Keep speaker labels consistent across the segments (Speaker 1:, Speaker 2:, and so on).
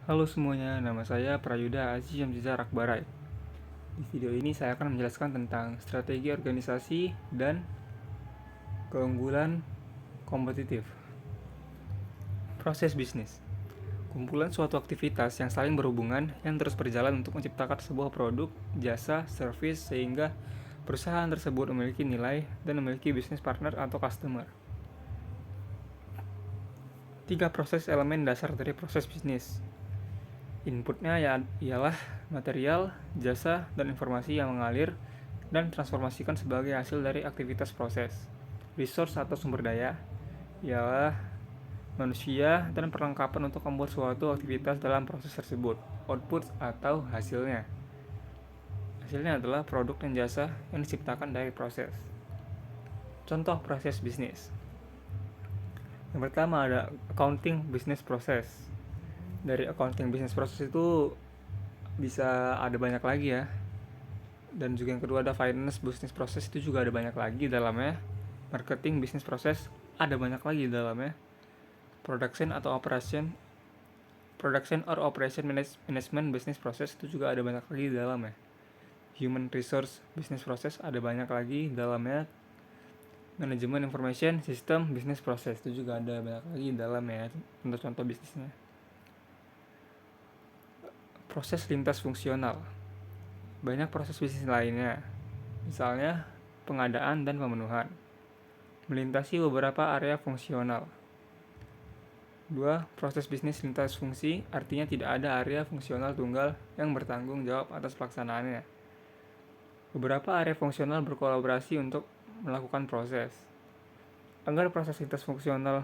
Speaker 1: Halo semuanya, nama saya Prayuda Aziz Yamziza Rakbarai. Di video ini saya akan menjelaskan tentang strategi organisasi dan keunggulan kompetitif. Proses bisnis. Kumpulan suatu aktivitas yang saling berhubungan yang terus berjalan untuk menciptakan sebuah produk, jasa, service sehingga perusahaan tersebut memiliki nilai dan memiliki bisnis partner atau customer. 3 proses elemen dasar dari proses bisnis. Inputnya ialah material, jasa, dan informasi yang mengalir dan transformasikan sebagai hasil dari aktivitas proses. Resource atau sumber daya ialah manusia dan perlengkapan untuk membuat suatu aktivitas dalam proses tersebut. Output atau hasilnya. Hasilnya adalah produk dan jasa yang diciptakan dari proses. Contoh proses bisnis. Yang pertama ada accounting business process. Dari accounting business process itu bisa ada banyak lagi ya. Dan juga yang kedua ada finance business process, itu juga ada banyak lagi dalamnya. Marketing business process ada banyak lagi dalamnya. Production or operation management business process itu juga ada banyak lagi di dalamnya. Human resource business process ada banyak lagi di dalamnya. Manajemen information system business process itu juga ada banyak lagi di dalamnya. Contoh-contoh bisnisnya. Proses lintas fungsional. Banyak proses bisnis lainnya. Misalnya pengadaan dan pemenuhan. Melintasi beberapa area fungsional. 2. Proses bisnis lintas fungsi, artinya tidak ada area fungsional tunggal yang bertanggung jawab atas pelaksanaannya. Beberapa area fungsional berkolaborasi untuk melakukan proses. Agar proses lintas fungsional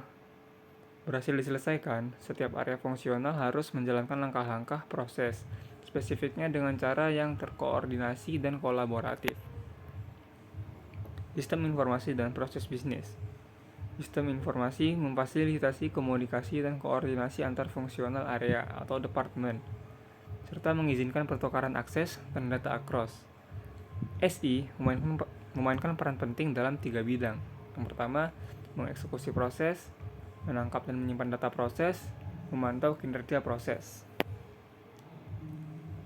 Speaker 1: berhasil diselesaikan, setiap area fungsional harus menjalankan langkah-langkah proses, spesifiknya dengan cara yang terkoordinasi dan kolaboratif. Sistem informasi dan proses bisnis. Sistem informasi memfasilitasi komunikasi dan koordinasi antar fungsional area atau departemen, serta mengizinkan pertukaran akses dan data across. SI memainkan peran penting dalam 3 bidang. Yang pertama, mengeksekusi proses, menangkap dan menyimpan data proses, memantau kinerja proses.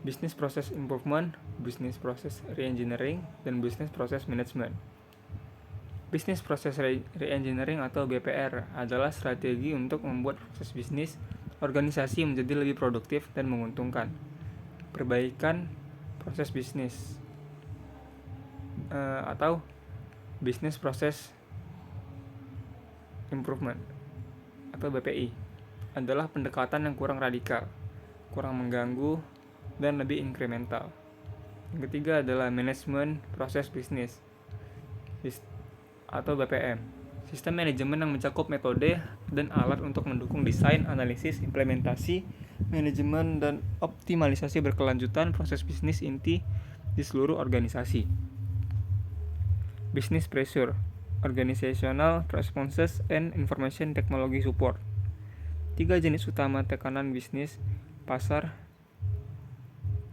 Speaker 1: Business Process Improvement, Business Process Reengineering, dan Business Process Management. Business Process Reengineering atau BPR adalah strategi untuk membuat proses bisnis organisasi menjadi lebih produktif dan menguntungkan. Perbaikan proses bisnis atau Business Process Improvement atau BPI adalah pendekatan yang kurang radikal, kurang mengganggu, dan lebih inkremental. Yang ketiga adalah Management Proses Bisnis atau BPM. Sistem manajemen yang mencakup metode dan alat untuk mendukung desain, analisis, implementasi, manajemen, dan optimalisasi berkelanjutan proses bisnis inti di seluruh organisasi. Business Pressure, Organizational Responses and Information Technology Support. 3 jenis utama tekanan bisnis pasar.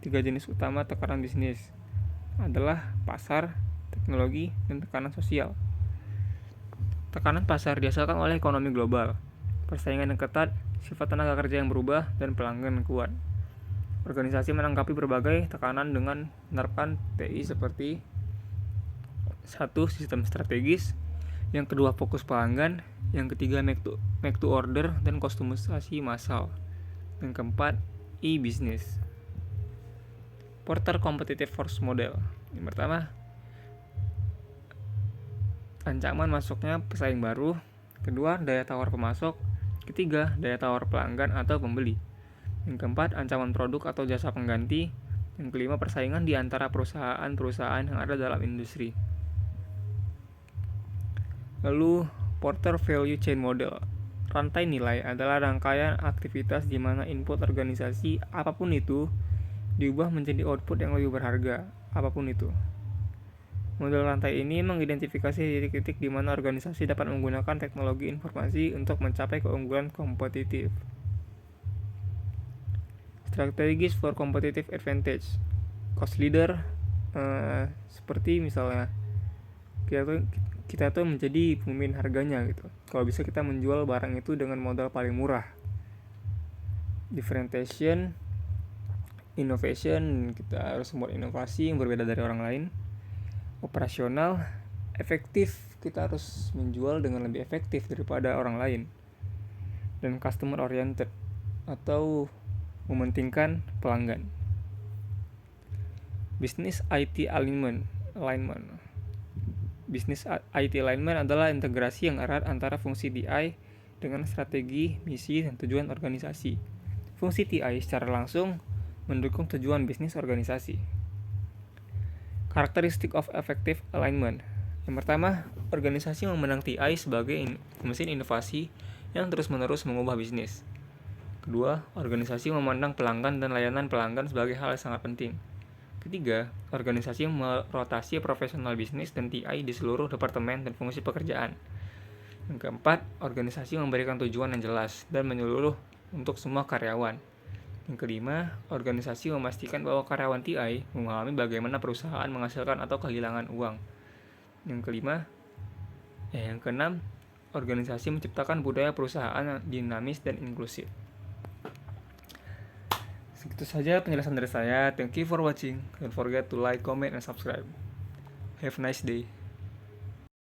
Speaker 1: 3 jenis utama tekanan bisnis adalah pasar, teknologi, dan tekanan sosial. Tekanan pasar dihasilkan oleh ekonomi global, persaingan yang ketat, sifat tenaga kerja yang berubah, dan pelanggan yang kuat. Organisasi menanggapi berbagai tekanan dengan menerapkan TI seperti 1. Sistem strategis, yang kedua fokus pelanggan, yang ketiga make to order dan kustomisasi massal, yang keempat e-business. Porter Competitive Force Model. Yang pertama, ancaman masuknya pesaing baru. Kedua, daya tawar pemasok. Ketiga, daya tawar pelanggan atau pembeli. Yang keempat, ancaman produk atau jasa pengganti. Yang kelima, persaingan di antara perusahaan-perusahaan yang ada dalam industri. Lalu, Porter Value Chain Model. Rantai nilai adalah rangkaian aktivitas di mana input organisasi apapun itu diubah menjadi output yang lebih berharga, apapun itu. Model rantai ini mengidentifikasi titik-titik di mana organisasi dapat menggunakan teknologi informasi untuk mencapai keunggulan kompetitif. Strategies for competitive advantage. Cost leader, seperti misalnya kita tuh menjadi pemimpin harganya gitu. Kalau bisa kita menjual barang itu dengan modal paling murah. Differentiation, innovation, kita harus membuat inovasi yang berbeda dari orang lain. Operasional, efektif, kita harus menjual dengan lebih efektif daripada orang lain. Dan customer oriented, atau mementingkan pelanggan. Business IT alignment. Business IT alignment adalah integrasi yang erat antara fungsi TI dengan strategi, misi, dan tujuan organisasi. Fungsi TI secara langsung mendukung tujuan bisnis organisasi. Karakteristik of effective alignment. Yang pertama, organisasi memandang TI sebagai mesin inovasi yang terus-menerus mengubah bisnis. Kedua, organisasi memandang pelanggan dan layanan pelanggan sebagai hal yang sangat penting. Ketiga, organisasi merotasi profesional bisnis dan TI di seluruh departemen dan fungsi pekerjaan. Yang keempat, organisasi memberikan tujuan yang jelas dan menyeluruh untuk semua karyawan. Yang kelima, organisasi memastikan bahwa karyawan TI memahami bagaimana perusahaan menghasilkan atau kehilangan uang. Yang keenam, organisasi menciptakan budaya perusahaan yang dinamis dan inklusif. Segitu saja penjelasan dari saya. Thank you for watching. Don't forget to like, comment, and subscribe. Have a nice day.